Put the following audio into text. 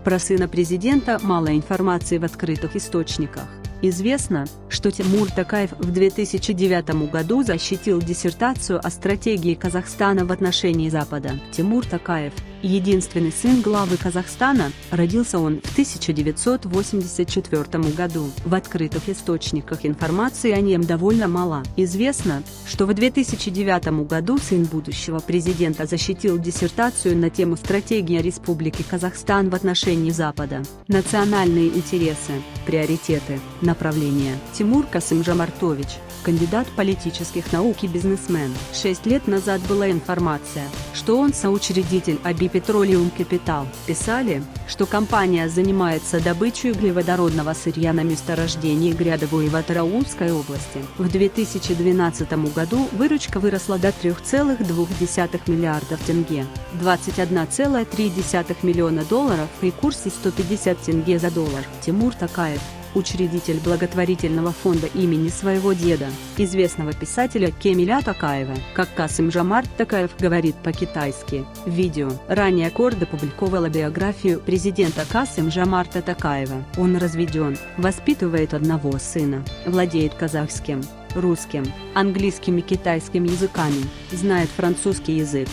Про сына президента мало информации в открытых источниках. Известно, что Тимур Токаев в 2009 году защитил диссертацию о стратегии Казахстана в отношении Запада. Тимур Токаев, единственный сын главы Казахстана, родился он в 1984 году. В открытых источниках информации о нем довольно мало. Известно, что в 2009 году сын будущего президента защитил диссертацию на тему «Стратегия Республики Казахстан в отношении Запада. Национальные интересы, приоритеты, направления». Тимур Касым-Жомартович, кандидат политических наук и бизнесмен. 6 лет назад была информация, что он соучредитель Аби Petroleum Capital. Писали, что компания занимается добычей углеводородного сырья на месторождении Грядовое в Атыраульской области. В 2012 году выручка выросла до 3,2 миллиардов тенге, 21,3 миллиона долларов при курсе 150 тенге за доллар. Тимур Токаев, учредитель благотворительного фонда имени своего деда, известного писателя Кемиля Токаева. Как Касым-Жомарт Токаев говорит по-китайски. Видео. Ранее Корд опубликовала биографию президента Касым-Жомарта Токаева. Он разведен, воспитывает одного сына, владеет казахским, русским, английским и китайским языками, знает французский язык.